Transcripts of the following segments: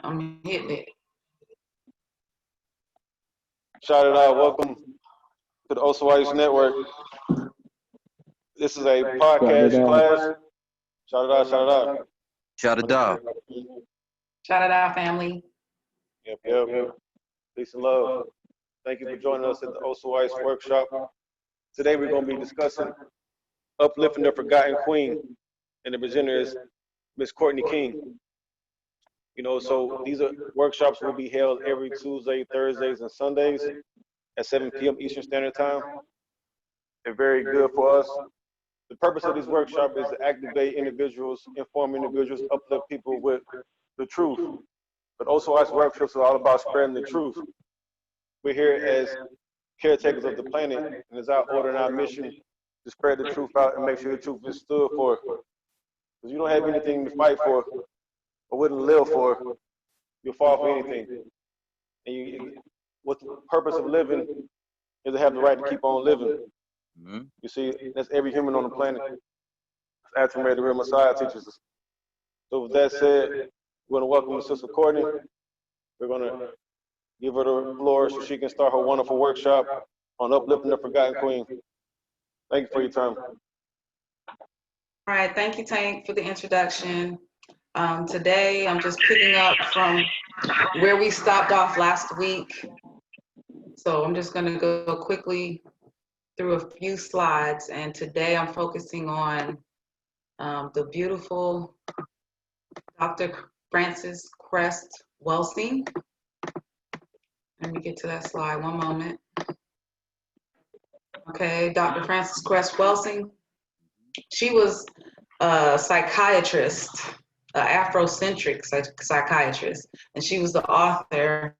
I'm hitting it. Shout it out. Welcome to the OSOICE Network. This is a podcast class. Shout it out, shout it out. Shout it out. Shout it out, family. Yep. Peace and love. Thank you for joining us at the OSOICE workshop. Today we're going to be discussing Uplifting the Forgotten Queen, and the presenter is Miss Courtney King. So these workshops will be held every Tuesday, Thursdays, and Sundays at 7 p.m. Eastern Standard Time. They're very good for us. The purpose of this workshop is to activate individuals, inform individuals, uplift people with the truth. But also our workshops are all about spreading the truth. We're here as caretakers of the planet, and it's our order and our mission to spread the truth out and make sure the truth is stood for. Because you don't have anything to fight for or wouldn't live for, you'll fall for anything. And what the purpose of living is to have the right to keep on living. You see, that's every human on the planet. After the real Messiah teaches us. So with that said, we're going to welcome Sister Courtney. We're going to give her the floor so she can start her wonderful workshop on Uplifting the Forgotten Queen. Thank you for your time. All right, thank you, Tank, for the introduction. Today, I'm just picking up from where we stopped off last week. So I'm just going to go quickly through a few slides. And today I'm focusing on the beautiful Dr. Frances Cress Welsing. Let me get to that slide, one moment. Okay, Dr. Frances Cress Welsing. She was a psychiatrist, an Afrocentric psychiatrist, and she was the author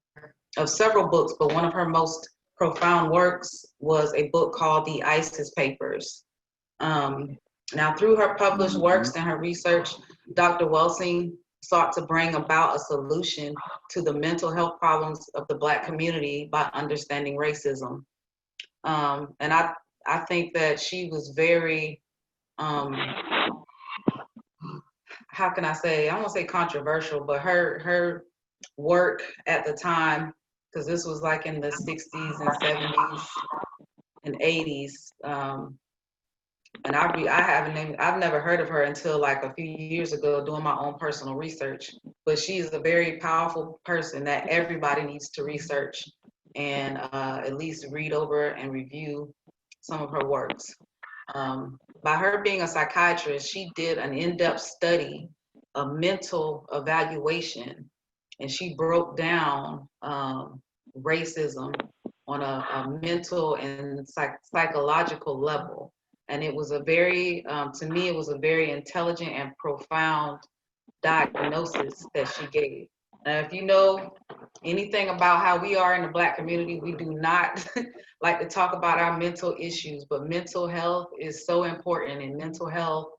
of several books, but one of her most profound works was a book called The ISIS Papers. Now, through her published works and her research, Dr. Welsing sought to bring about a solution to the mental health problems of the Black community by understanding racism. And I think that she was very, how can I say, I won't say controversial, but her work at the time, because this was like in the 60s and 70s and 80s, and I've never heard of her until like a few years ago doing my own personal research. But she is a very powerful person that everybody needs to research and at least read over and review some of her works. By her being a psychiatrist, she did an in-depth study of mental evaluation, and she broke down racism on a mental and psychological level. And it was a very, to me, it was a very intelligent and profound diagnosis that she gave. Now, if you know anything about how we are in the Black community, we do not like to talk about our mental issues, but mental health is so important, and mental health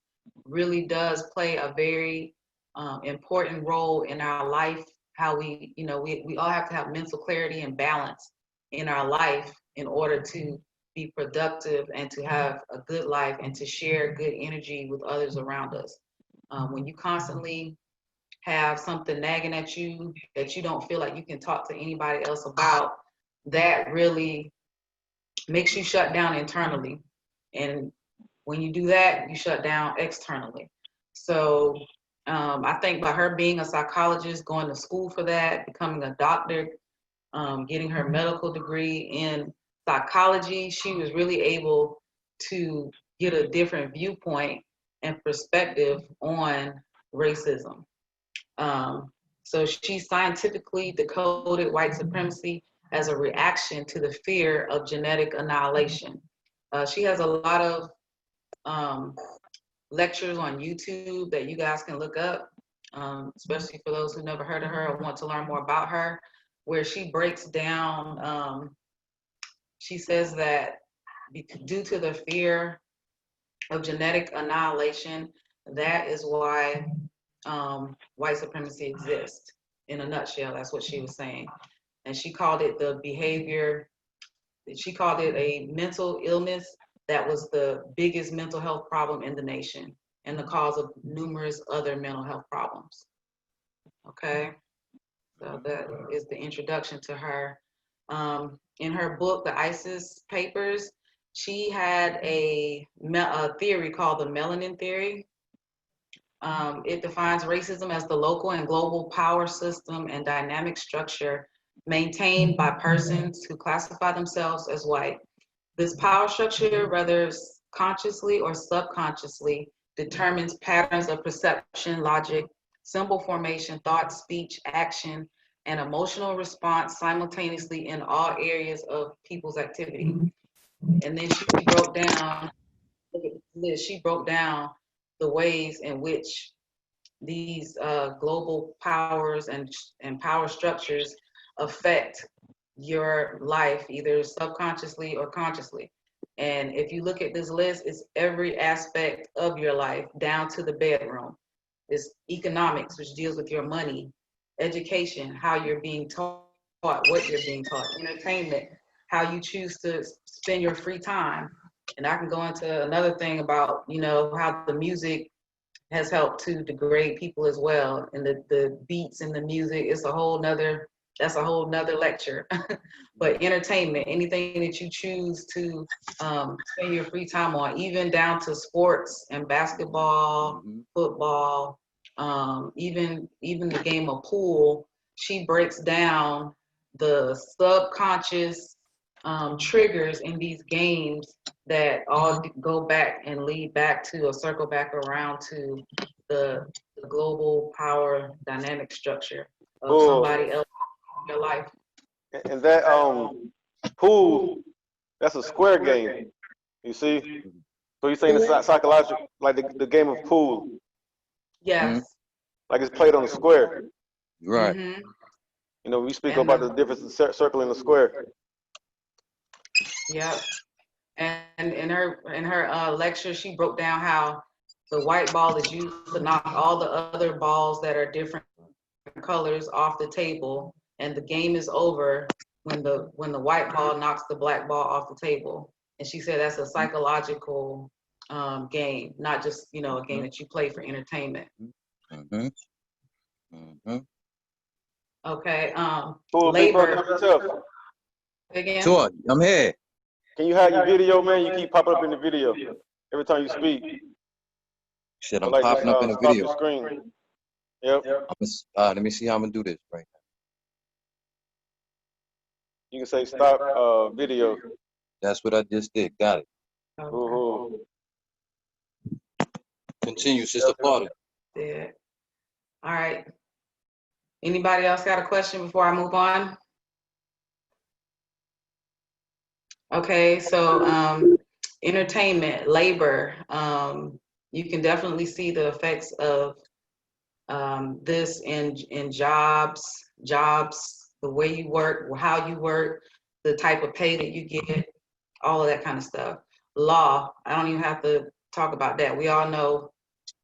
really does play a very important role in our life. How we all have to have mental clarity and balance in our life in order to be productive and to have a good life and to share good energy with others around us. When you constantly have something nagging at you that you don't feel like you can talk to anybody else about, that really makes you shut down internally. And when you do that, you shut down externally. So I think by her being a psychologist, going to school for that, becoming a doctor, getting her medical degree in psychology, she was really able to get a different viewpoint and perspective on racism. So she scientifically decoded white supremacy as a reaction to the fear of genetic annihilation. She has a lot of lectures on YouTube that you guys can look up, especially for those who never heard of her or want to learn more about her, where she breaks down, she says that due to the fear of genetic annihilation, that is why white supremacy exists. In a nutshell, that's what she was saying. And she called it the behavior, she called it a mental illness that was the biggest mental health problem in the nation and the cause of numerous other mental health problems. Okay. is the introduction to her. In her book, The ISIS Papers, she had a theory called the melanin theory. It defines racism as the local and global power system and dynamic structure maintained by persons who classify themselves as white. This power structure, whether consciously or subconsciously, determines patterns of perception, logic, symbol formation, thought, speech, action, and emotional response simultaneously in all areas of people's activity. And then she broke down, look at this, she broke down the ways in which these global powers and power structures affect your life, either subconsciously or consciously. And if you look at this list, it's every aspect of your life down to the bedroom. It's economics, which deals with your money, education, how you're being taught, what you're being taught, entertainment, how you choose to spend your free time. And I can go into another thing about, how the music has helped to degrade people as well. And the beats and the music is that's a whole nother lecture. But entertainment, anything that you choose to spend your free time on, even down to sports and basketball, football, even the game of pool, she breaks down the subconscious triggers in these games that all go back and lead back to or circle back around to the global power dynamic structure of somebody else in your life. And that pool, that's a square game. You see? So you're saying it's psychological, like the game of pool. Yes. Like it's played on a square. Right. Mm-hmm. We speak about the difference in circle and the square. Yep. And in her lecture, she broke down how the white ball is used to knock all the other balls that are different colors off the table, and the game is over when the white ball knocks the black ball off the table. And she said that's a psychological game, not just a game that you play for entertainment. Mm-hmm. Mm-hmm. Okay. Cool, big brother, be tough. Again. Sure, I'm here. Can you have your video, man? You keep popping up in the video every time you speak. Shit, I'm Like popping up in the stop video. your screen. Yep. Let me see how I'm gonna do this right now. You can say stop video. That's what I just did. Got it. Okay. Ooh. Continue, Sister Claudia. Yeah. All right. Anybody else got a question before I move on? Okay, so entertainment, labor, you can definitely see the effects of this in jobs, the way you work, how you work, the type of pay that you get, all of that kind of stuff. Law, I don't even have to talk about that. We all know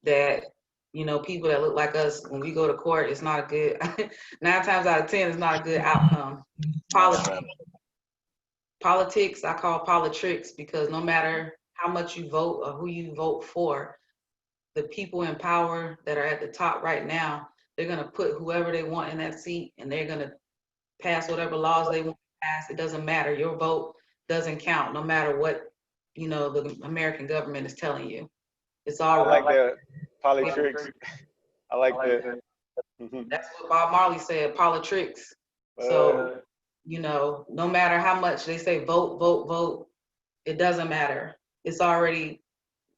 that, people that look like us, when we go to court, it's not a good, 9 times out of 10, it's not a good outcome. Politics, I call politics, because no matter how much you vote or who you vote for, the people in power that are at the top right now, they're going to put whoever they want in that seat, and they're going to pass whatever laws they want to pass. It doesn't matter. Your vote doesn't count, no matter what, the American government is telling you. It's all I like that. Politics. I like that. That's what Bob Marley said, politics. So, no matter how much they say vote, vote, vote, it doesn't matter. It's already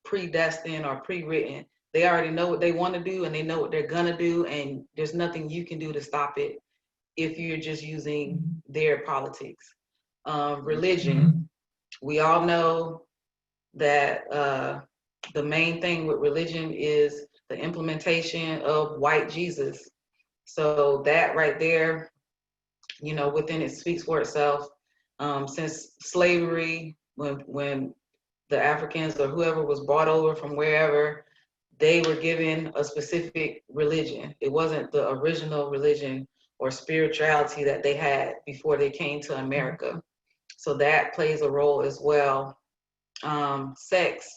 predestined or pre-written. They already know what they want to do, and they know what they're gonna do, and there's nothing you can do to stop it if you're just using their politics. Religion, we all know that the main thing with religion is the implementation of white Jesus. So that right there, within it speaks for itself. Since slavery, when the Africans or whoever was brought over from wherever, they were given a specific religion. It wasn't the original religion or spirituality that they had before they came to America. So that plays a role as well. Sex.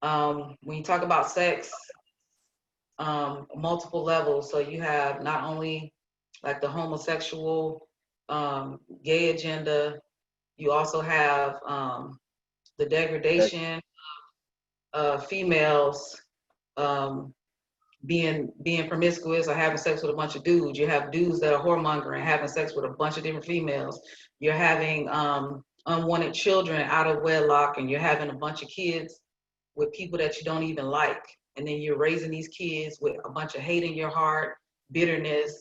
When you talk about sex, multiple levels. So you have not only like the homosexual, gay agenda. You also have the degradation of females, um, being promiscuous or having sex with a bunch of dudes. You have dudes that are whoremongering, having sex with a bunch of different females. You're having unwanted children out of wedlock, and you're having a bunch of kids with people that you don't even like. And then you're raising these kids with a bunch of hate in your heart, bitterness,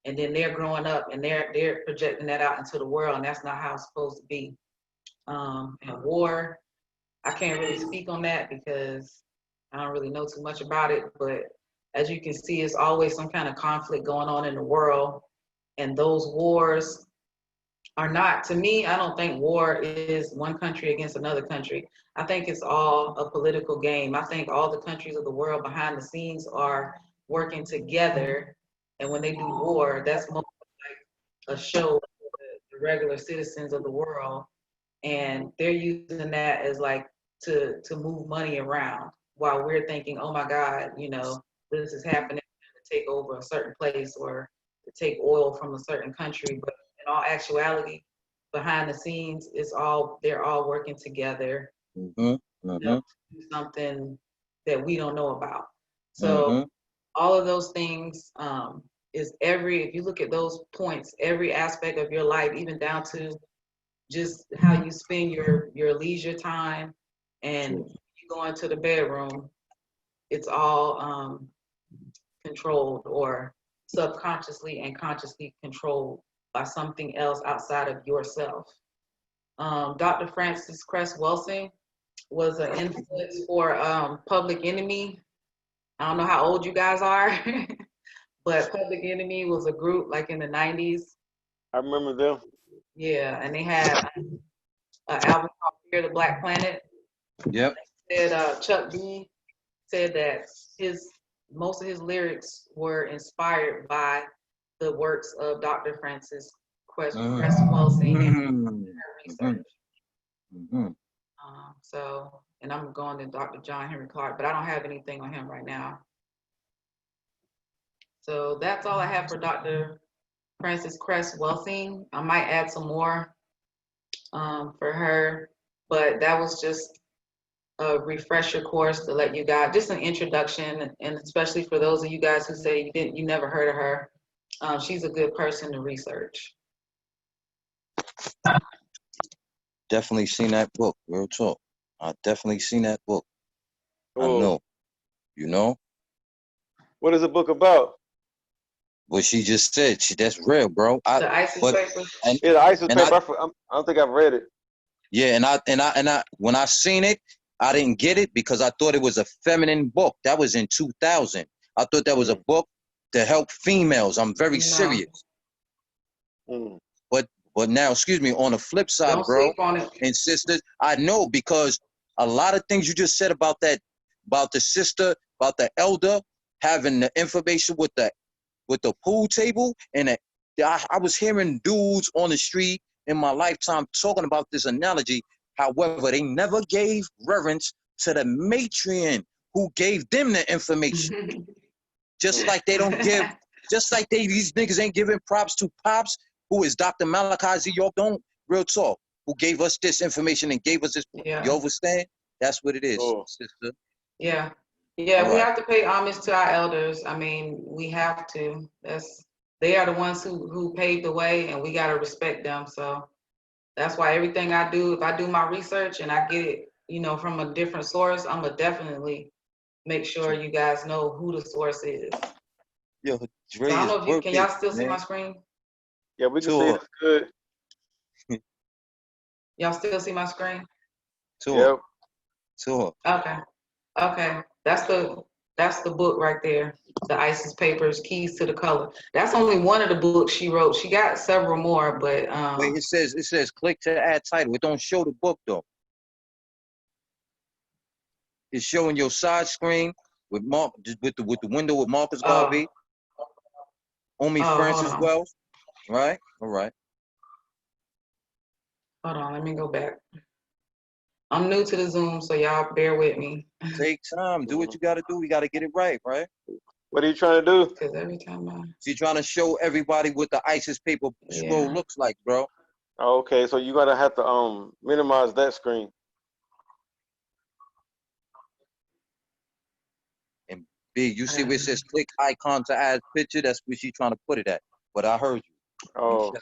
and then they're growing up and they're projecting that out into the world, and that's not how it's supposed to be. And war, I can't really speak on that because I don't really know too much about it, but as you can see, it's always some kind of conflict going on in the world. And those wars are not, to me, I don't think war is one country against another country. I think it's all a political game. I think all the countries of the world behind the scenes are working together. And when they do war, that's more like a show for the regular citizens of the world. And they're using that as like to move money around while we're thinking, oh my God, this is happening to take over a certain place or to take oil from a certain country. But in all actuality, behind the scenes, they're all working together to do something that we don't know about. So all of those things if you look at those points, every aspect of your life, even down to just how you spend your leisure time and you go into the bedroom, it's all controlled or subconsciously and consciously controlled by something else outside of yourself. Dr. Francis Cress Welsing was an influence for Public Enemy. I don't know how old you guys are, but Public Enemy was a group like in the 90s. I remember them. Yeah, and they had an album called Fear the Black Planet. Yep. Said Chuck D said that most of his lyrics were inspired by the works of Dr. Francis Cress Welsing and her research. And I'm going to Dr. John Henry Clark, but I don't have anything on him right now. So that's all I have for Dr. Francis Cress Welsing. I might add some more for her, but that was just a refresher course to let you guys, just an introduction, and especially for those of you guys who say you never heard of her, she's a good person to research. Definitely seen that book, real talk. I definitely seen that book. Cool. I know. You know? What is the book about? What she just said, that's real, bro. The ISIS papers? Yeah, the ISIS paper. I don't think I've read it. Yeah, and I when I seen it, I didn't get it because I thought it was a feminine book. That was in 2000. I thought that was a book to help females. I'm very serious. But now, excuse me, on the flip side, don't bro, sleep on it. and sisters, I know because a lot of things you just said about that, about the sister, about the elder having the information with the pool table, and I was hearing dudes on the street in my lifetime talking about this analogy. However, they never gave reverence to the matrion who gave them the information. Just like they don't give, just like these niggas ain't giving props to Pops, who is Dr. Malachi Z. York, don't, real talk, who gave us this information and gave us this. Yeah. You understand? That's what it is, sister. Yeah. Yeah, we have to pay homage to our elders. I mean, we have to. They are the ones who paved the way, and we got to respect them. So that's why everything I do, if I do my research and I get it, from a different source, I'm gonna definitely make sure you guys know who the source is. Yo, Dre, so I don't know if can y'all still see my screen? Yeah, we can see it. It's good. Y'all still see my screen? Yep. Okay. That's the book right there. The ISIS Papers, Keys to the Color. That's only one of the books she wrote. She got several more, but wait, it says click to add title. It don't show the book though. It's showing your side screen with the window with Marcus Garvey. Only Francis Wells. Right? All right. Hold on, let me go back. I'm new to the Zoom, so y'all bear with me. Take time. Do what you got to do. We got to get it right, right? What are you trying to do? Because every time She's trying to show everybody what the ISIS paper scroll yeah. looks like, bro. Oh, okay, so you gotta have to minimize that screen. And B, you see where it says click icon to add picture? That's where she's trying to put it at. But I heard you. Oh,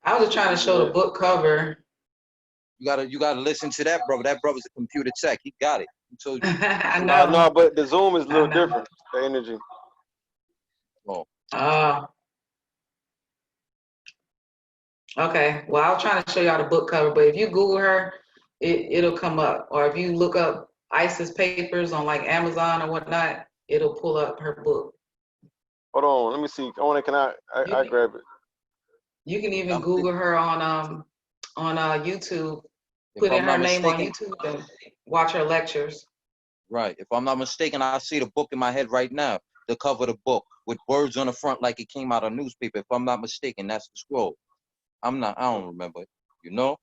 I was just trying to show the book cover. You gotta listen to that brother. That brother's a computer tech. He got it. He told you. I no, know. but the zoom is a little I know. different. The energy. Oh, Okay. Well, I was trying to show y'all the book cover, but if you Google her, it'll come up. Or if you look up ISIS papers on like Amazon or whatnot, it'll pull up her book. Hold on, let me see. I grab it. You can even Google her on YouTube. if Put in I'm her not name on mistaken, YouTube and watch her lectures. right. If I'm not mistaken, I see the book in my head right now. The cover of the book with words on the front like it came out of a newspaper. If I'm not mistaken, that's the scroll. I don't remember. You know?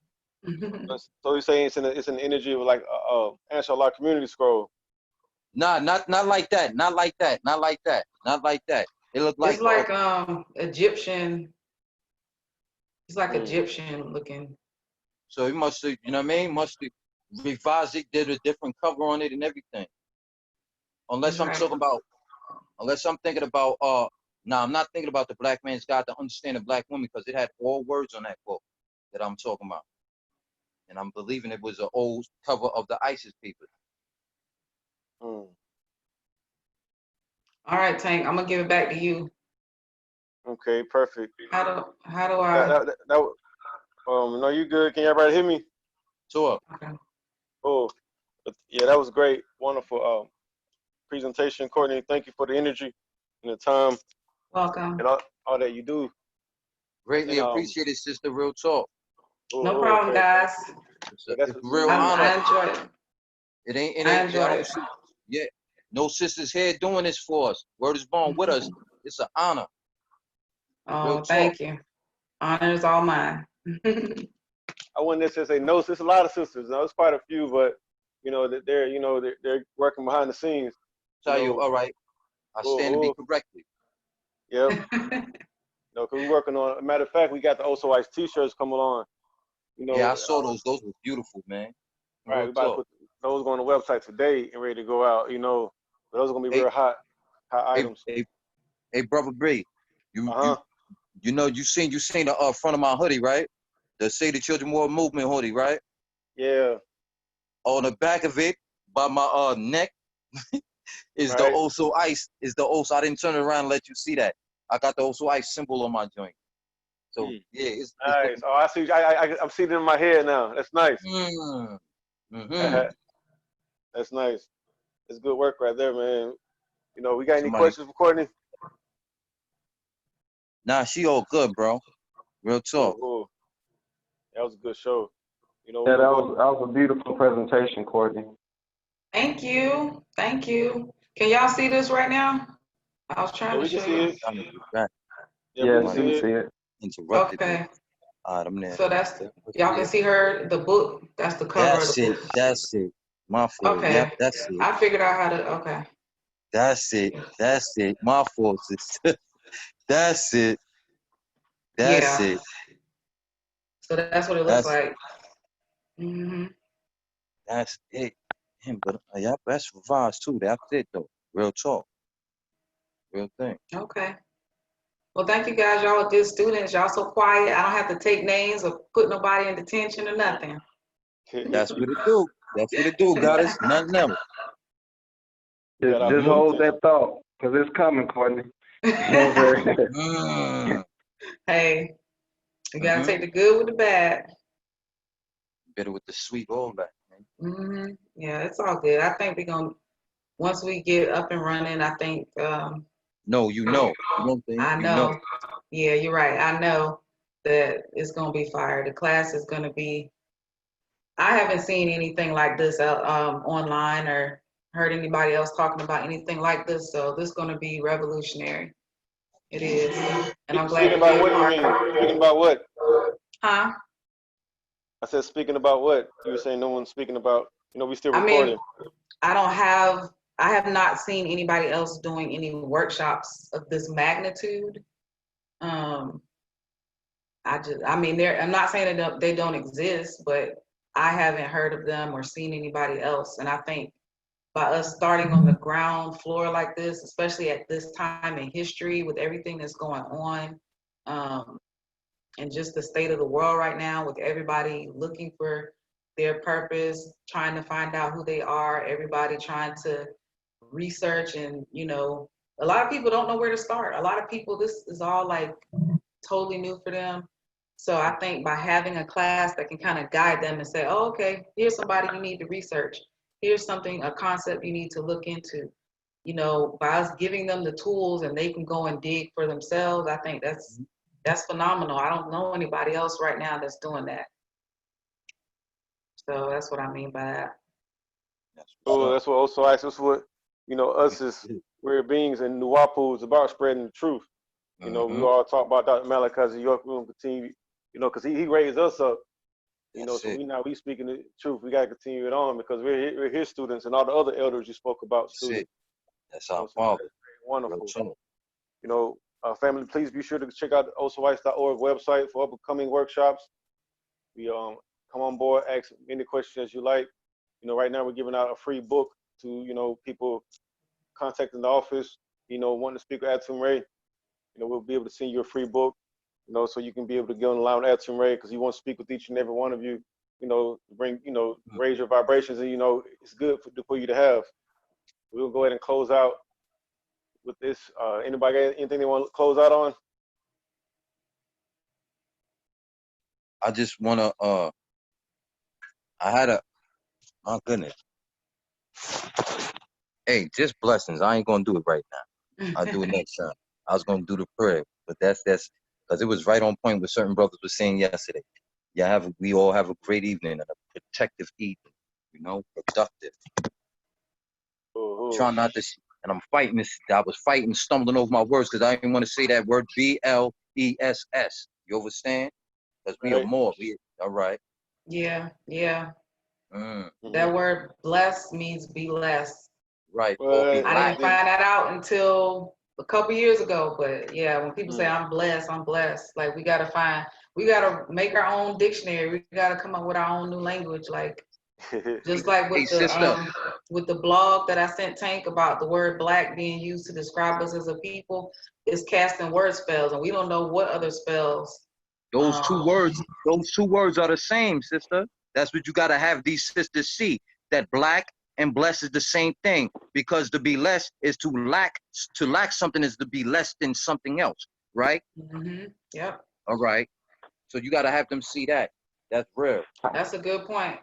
So you're saying it's an energy of like answer a lot community scroll. Nah, not like that. Not like that. Not like that. Not like that. It looked like It's like Egyptian. It's like Egyptian looking. so he must have, you know what I mean? Must have revised it, did a different cover on it and everything. Unless I'm Right. talking about, unless I'm thinking about, I'm not thinking about the Black Man's Guide to Understand a Black Woman because it had all words on that book that I'm talking about. And I'm believing it was an old cover of the ISIS papers. All right, Tank, I'm gonna give it back to you. Okay, perfect. How do I? No, you good? Can everybody hear me? Sure. Okay. Oh, yeah, that was great. Wonderful presentation, Courtney. Thank you for the energy and the time Welcome. and all that you do. Greatly And, appreciated, sister. Real talk. No problem, okay. guys. It's a real honor. I enjoy it. It ain't. I I enjoy don't it. see. Yeah. No sisters here doing this for us. Word is born with us. It's an honor. Oh, thank you. Honor is all mine. I wouldn't necessarily say no. There's a lot of sisters. No, it's quite a few, but they're working behind the scenes. Tell you, all right. I stand to be corrected. Yep. Because we're working on. A matter of fact, we got the OSOICE T-shirts coming on. Yeah, I saw those. Those were beautiful, man. Right, we about to put those on the website today and ready to go out. But those are gonna be real hot items. Hey, brother Bree, you seen the front of my hoodie, right? The Save the Children World Movement hoodie, right? Yeah. On the back of it, by my neck, is the OSOICE. Is the OSO. I didn't turn it around and let you see that. I got the OSOICE symbol on my joint. So yeah, it's nice. I see. I'm seeing it in my head now. That's nice. That's nice. That's good work right there, man. We got any questions for Courtney? Nah, she all good, bro. Real talk. Ooh. That was a good show. Yeah, that was a beautiful presentation, Courtney. Thank you. Thank you. Can y'all see this right now? I was trying to show you. Yeah, we can see it. Interrupted. Okay. I'm there. So y'all can see the book. That's the cover of the book. That's it. My fault. Okay. Yep, that's it. I figured out how to. Okay. That's it. My fault, sister. That's it. It. So that's what it looks like. That's it. But that's revised too. That's it though. Real talk. Real thing. Okay. Well, thank you guys. Y'all are good students. Y'all so quiet. I don't have to take names or put nobody in detention or nothing. That's what it do. That's what it do, goddess. Nothing else. Just hold that thought, because it's coming, Courtney. Hey, you gotta take the good with the bad. Better with the sweet, all that. Man. Yeah, it's all good. I think once we get up and running, I think. No, you know. I know. Yeah, you're right. I know that it's gonna be fire. The class is gonna be. I haven't seen anything like this online or heard anybody else talking about anything like this. So this is gonna be revolutionary. It is, and I'm glad. Speaking about what you mean? Speaking about what? Huh? I said speaking about what? You were saying no one's speaking about. We still recording. I I have not seen anybody else doing any workshops of this magnitude. I mean, I'm not saying that they don't exist, but I haven't heard of them or seen anybody else. And I think by us starting on the ground floor like this, especially at this time in history with everything that's going on, and just the state of the world right now with everybody looking for their purpose, trying to find out who they are, everybody trying to research, and a lot of people don't know where to start. A lot of people, this is all like totally new for them. So I think by having a class that can kind of guide them and say, oh, okay, here's somebody you need to research. Here's a concept you need to look into. By us giving them the tools and they can go and dig for themselves, I think that's phenomenal. I don't know anybody else right now that's doing that. So that's what I mean by that. So that's what OSOICE, that's what, us as weird beings in Nuwapu is about, spreading the truth. We all talk about Dr. Malachi York. We're going to continue, because he raised us up, so we speaking the truth. We got to continue it on because we're his students and all the other elders you spoke about. That's our father. Wonderful. Family, please be sure to check out the OSOICE.org website for upcoming workshops. We come on board, ask any questions as you like. Right now we're giving out a free book to people contacting the office. Wanting to speak with Atum Ray. We'll be able to send you a free book. So you can be able to get on the line with Atum Ray because he wants to speak with each and every one of you. Bring raise your vibrations, and it's good for you to have. We'll go ahead and close out with this. Anybody got anything they want to close out on? I just want to, my goodness. Hey, just blessings. I ain't going to do it right now. I'll do it next time. I was going to do the prayer, but that's because it was right on point with certain brothers were saying yesterday. We all have a great evening and a protective evening, productive. Trying not to, and I'm fighting this. I was fighting, stumbling over my words because I didn't want to say that word BLESS. You understand? Because we are more. All right. Yeah. That word bless means be less. Right. I didn't find that out until a couple years ago, but yeah, when people say I'm blessed, like we gotta make our own dictionary. We gotta come up with our own new language, like just like with the blog that I sent Tank about the word black being used to describe us as a people, is casting word spells, and we don't know what other spells. Those two words are the same, sister. That's what you gotta have these sisters see, that black and blessed is the same thing, because to be less is to lack something is to be less than something else, right? Yep. All right. So you got to have them see that. That's real. That's a good point.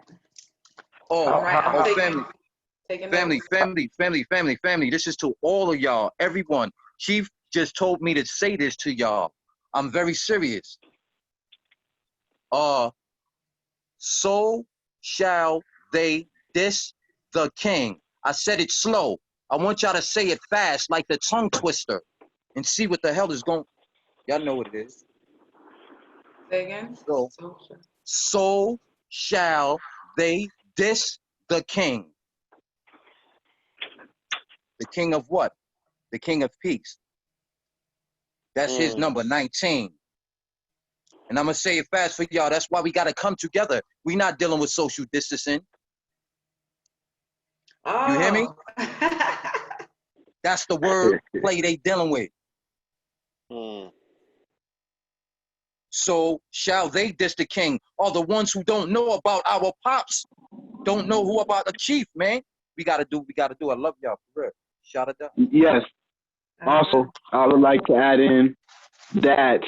Family. This is to all of y'all, everyone. Chief just told me to say this to y'all. I'm very serious. So shall they diss the king. I said it slow. I want y'all to say it fast like the tongue twister and see what the hell is going. Y'all know what it is. Say again. So shall they diss the king. The king of what? The king of peace. That's his number 19. And I'm going to say it fast for y'all. That's why we got to come together. We not dealing with social distancing. Oh. You hear me? That's the word play they dealing with. So shall they diss the king? Are the ones who don't know about our pops, don't know who about the chief, man. We gotta do. I love y'all for real. Shout it out. Yes. Also, I would like to add in that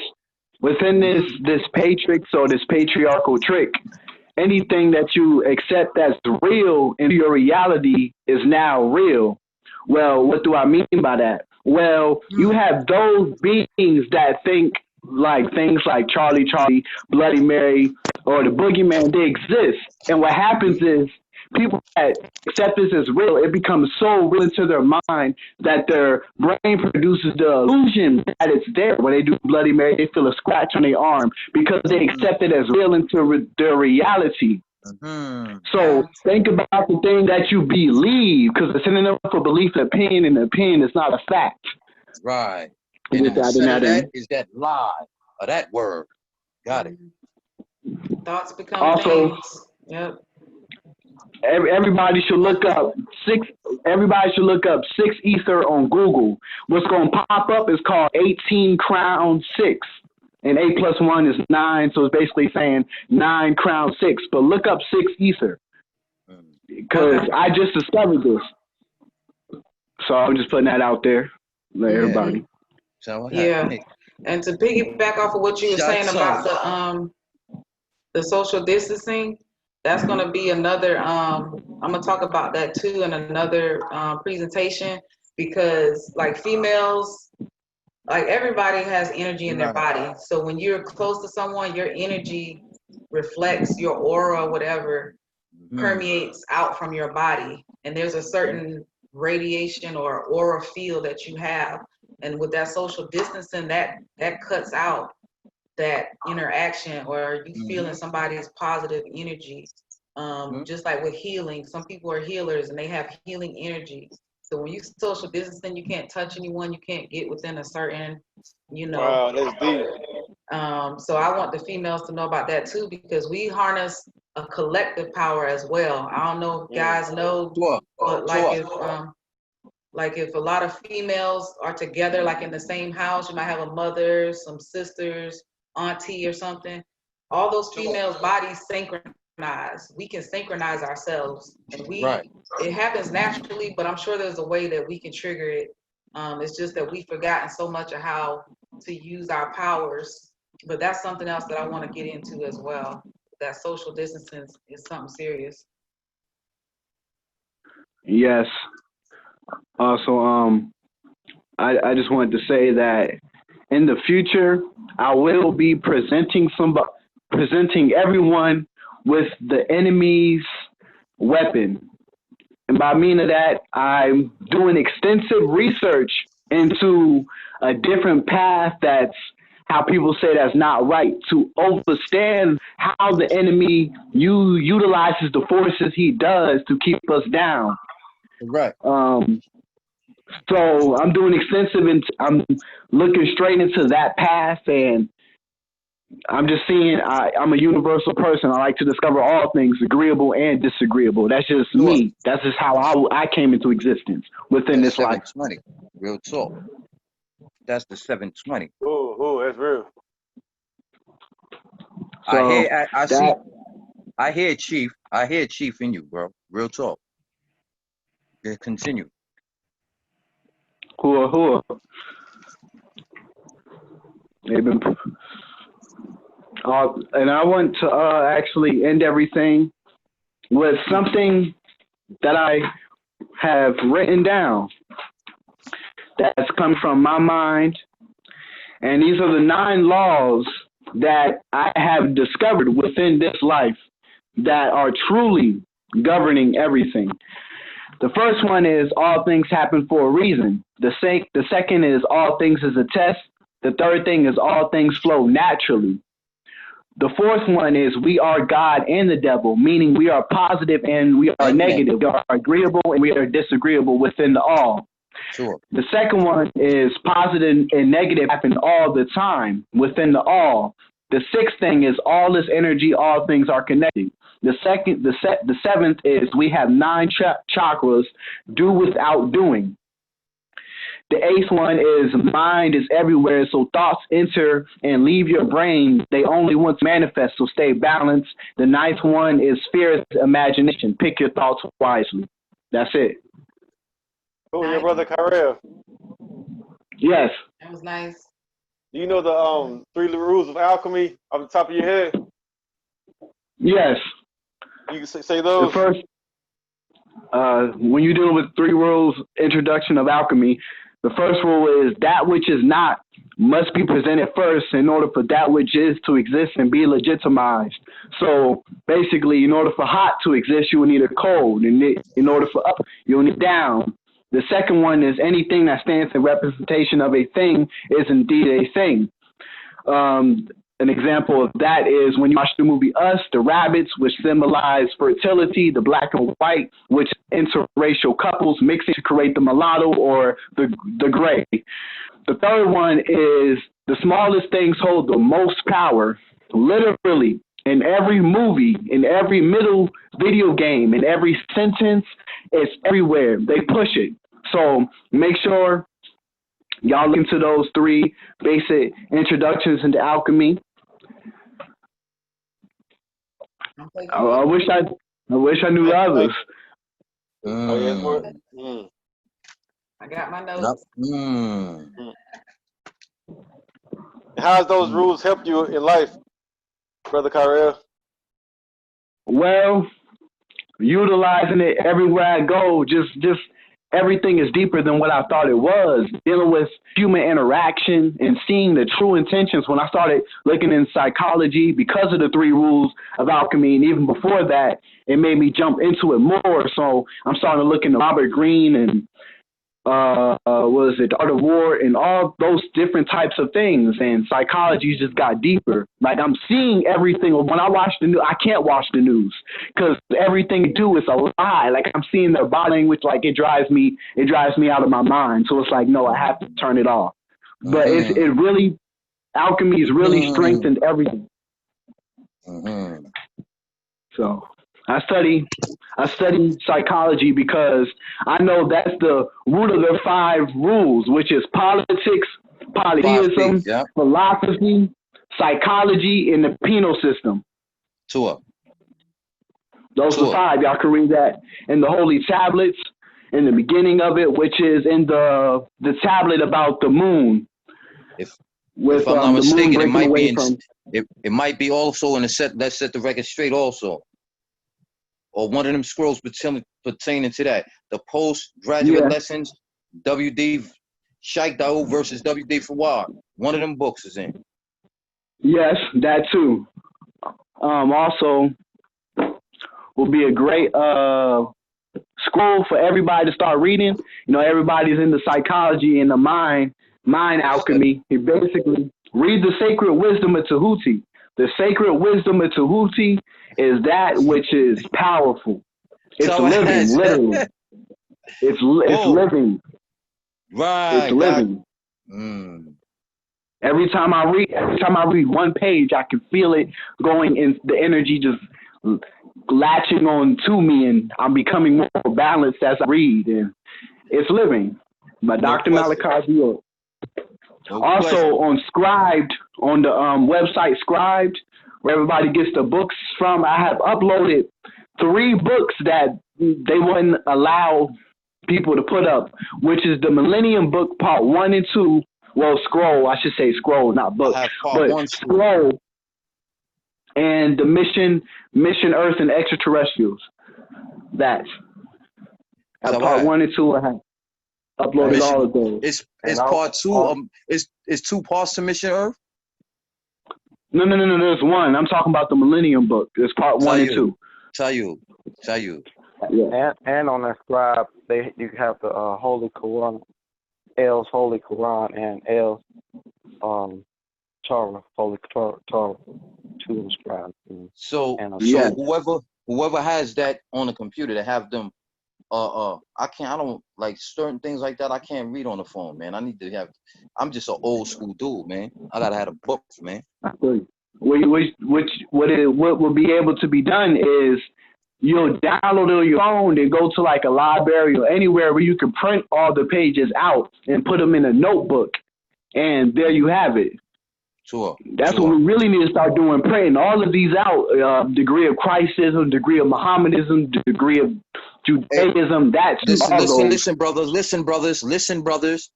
within this matrix or this patriarchal trick, anything that you accept as real in your reality is now real. Well, what do I mean by that? Well, you have those beings that think like things like Charlie, Bloody Mary, or the boogeyman, they exist. And what happens is people that accept this as real, it becomes so real into their mind that their brain produces the illusion that it's there. When they do Bloody Mary, they feel a scratch on their arm because they accept it as real into their reality. So think about the thing that you believe, because it's synonym for belief and opinion, and opinion is not a fact. Right. And then instead of that is that lie or that word. Got it. Thoughts become Also, things. Yep. everybody should look up six. Everybody should look up 6 ether on Google. What's going to pop up is called 18 crown 6, and 8 + 1 is 9. So it's basically saying 9 crown 6. But look up 6 ether, because I just discovered this. So I'm just putting that out there, let everybody. So yeah. And to piggyback off of what you were saying about the social distancing, that's going to be another, I'm going to talk about that too in another presentation, because like females, like everybody has energy in their body. So when you're close to someone, your energy reflects your aura, whatever, permeates out from your body. And there's a certain radiation or aura field that you have. And with that social distancing, that cuts out that interaction, or you feeling somebody's positive energy. Just like with healing, some people are healers and they have healing energy. So when you social distancing, you can't touch anyone, you can't get within a certain, Wow, that's deep. so I want the females to know about that too, because we harness a collective power as well. I don't know if guys know, but like if a lot of females are together, like in the same house, you might have a mother, some sisters, auntie or something. All those females' bodies synchronize. We can synchronize ourselves, and it happens naturally, but I'm sure there's a way that we can trigger it. It's just that we've forgotten so much of how to use our powers. But that's something else that I want to get into as well. That social distancing is something serious. Yes. Also, I just wanted to say that in the future, I will be presenting everyone with the enemy's weapon. And by meaning that, I'm doing extensive research into a different path that's how people say that's not right, to understand how the enemy utilizes the forces he does to keep us down. Right. So I'm doing extensive, and I'm looking straight into that path, and I'm just seeing I'm a universal person. I like to discover all things, agreeable and disagreeable. That's just me. That's just how I came into existence within this life. 720. Real talk. That's the 720. Oh, that's real. So I hear Chief in you, bro. Real talk. Yeah, continue. Cool. And I want to actually end everything with something that I have written down that's come from my mind. And these are the 9 laws that I have discovered within this life that are truly governing everything. The first one is all things happen for a reason. The second is all things is a test. The third thing is all things flow naturally. The fourth one is we are God and the devil, meaning we are positive and we are negative. We are agreeable and we are disagreeable within the all. Sure. The second one is positive and negative happen all the time within the all. The sixth thing is all is energy, all things are connected. The seventh is we have 9 chakras, do without doing. The 8th one is mind is everywhere, so thoughts enter and leave your brain. They only once manifest, so stay balanced. The 9th one is fear is imagination. Pick your thoughts wisely. That's it. Cool, your brother Kyrell. Yes. That was nice. Do you know the 3 rules of alchemy off the top of your head? Yes. You can say those. The first, when you're dealing with 3 rules, introduction of alchemy, the first rule is that which is not must be presented first in order for that which is to exist and be legitimized. So basically, in order for hot to exist, you will need a cold. And in order for up, you'll need down. The second one is anything that stands in representation of a thing is indeed a thing. an example of that is when you watch the movie Us, the rabbits, which symbolize fertility, the black and white, which interracial couples mixing to create the mulatto or the gray. The third one is the smallest things hold the most power. Literally, in every movie, in every middle video game, in every sentence, it's everywhere. They push it. So make sure y'all look into those 3 basic introductions into alchemy. I wish I knew the others. Oh, yeah, it's more. I got my notes. How's those rules helped you in life, Brother Kyrell? Well, utilizing it everywhere I go, just everything is deeper than what I thought it was. Dealing with human interaction and seeing the true intentions when I started looking in psychology because of the 3 rules of alchemy. And even before that, it made me jump into it more. So I'm starting to look into Robert Greene and The Art of War and all those different types of things. And psychology just got deeper. Like I'm seeing everything. When I watch the news, I can't watch the news because everything they do is a lie. Like I'm seeing their body language. Like it drives me out of my mind. So it's like, no, I have to turn it off. But it really, alchemy has really strengthened everything. So I study psychology because I know that's the root of the 5 rules, which is politics, polytheism, philosophy, psychology, and the penal system. Sure. Those are 5. Y'all can read that in the Holy Tablets in the beginning of it, which is in the tablet about the moon. If I'm not mistaken, it might be also in the set. Let's set the record straight also. Or one of them scrolls pertaining to that. The postgraduate lessons, W.D. Sheikh Daoud versus W.D. Fawad. One of them books is in. Yes, that too. Also, will be a great scroll for everybody to start reading. You know, everybody's into psychology and the mind alchemy. You basically read the sacred wisdom of Tahuti. The sacred wisdom of Tahuti is that which is powerful. It's living, literally. It's living. Right. It's living. Every time I read one page, I can feel it going in, the energy just latching on to me, and I'm becoming more balanced as I read. And it's living. By Dr. Malachi York. Also on Scribed, on the website Scribed, where everybody gets the books from, I have uploaded 3 books that they wouldn't allow people to put up, which is the Millennium Book Part 1 and 2. Well, scroll, I should say scroll, not book, but scroll, and the Mission Earth and Extraterrestrials. That's part 1 and 2. I have uploaded all of those. It's part 2. It's 2 parts to Mission Earth. No. There's 1. I'm talking about the Millennium Book. There's part 1 and 2. Tell you. Yeah. And on that Scribe, you have the Holy Quran, L's Holy Quran, and L's Torah, Holy Torah, to the Scribe. So whoever has that on the computer, to have them. I don't like certain things like that. I can't read on the phone, man. I need to have. I'm just an old school dude, man. I gotta have a book, man. What will be able to be done is you'll download it on your phone and go to like a library or anywhere where you can print all the pages out and put them in a notebook, and there you have it. Sure. That's what we really need to start doing, printing all of these out. Degree of Christism, degree of Mohammedism, degree of Judaism. Listen, brothers.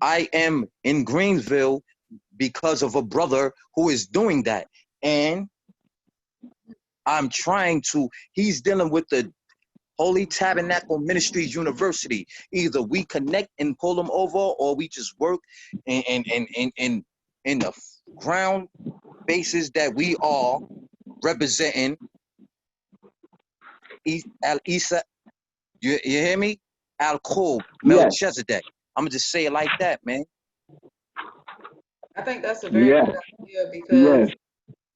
I am in Greensville because of a brother who is doing that, and I'm trying to. He's dealing with the Holy Tabernacle Ministries University. Either we connect and pull them over, or we just work in the ground bases that we are representing. Al Isa, you hear me? Al Qub, Melchizedek. I'm gonna just say it like that, man. I think that's a very Yes. good idea Yes. because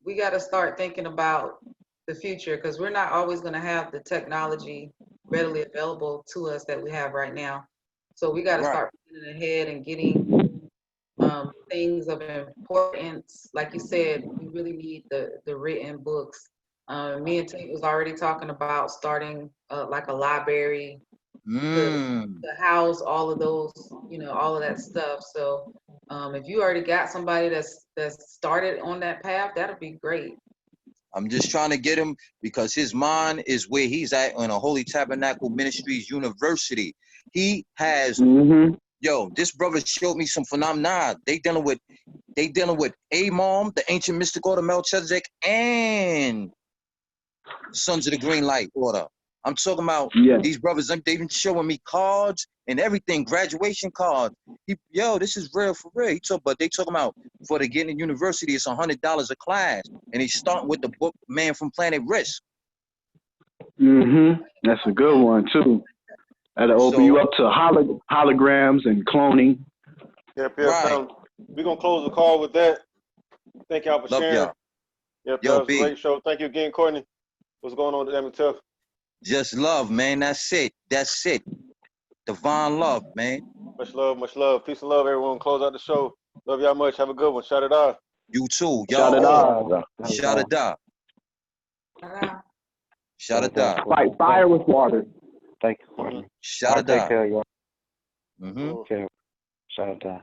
we got to start thinking about the future because we're not always going to have the technology readily available to us that we have right now. So we got to Right. start planning ahead and getting things of importance. Like you said, we really need the written books. Me and Tate was already talking about starting like a library Mm. to house all of those, all of that stuff. So if you already got somebody that's started on that path, that'll be great. I'm just trying to get him because his mind is where he's at on a Holy Tabernacle Ministries University. He has, Mm-hmm. yo, this brother showed me some phenomena. They dealing with Amom, the ancient mystic order Melchizedek, and Sons of the Green Light Order. I'm talking about Yes. these brothers. They've been showing me cards and everything, graduation cards. This is real for real. But they talking about for the getting to university, it's $100 a class, and he's starting with the book Man from Planet Risk. Mm-hmm. That's a good one too. That'll open you So up to holograms and cloning. Yep, right, we're gonna close the call with that. Thank y'all for love sharing. y'all. Yep, that Yo, was a B, great show. Thank you again, Courtney. What's going on with Emmett Tough? just love, man. That's it. That's it. Divine love, man. Much love, much love. Peace and love, everyone. Close out the show. Love y'all much. Have a good one. Shout it out. You too. Shout it Y'all out. all. Shout it out. Shout it out. Fight fire with water. Thank you, Courtney. Shout I'll it take out. care of y'all. Mm-hmm. Okay. Shout out.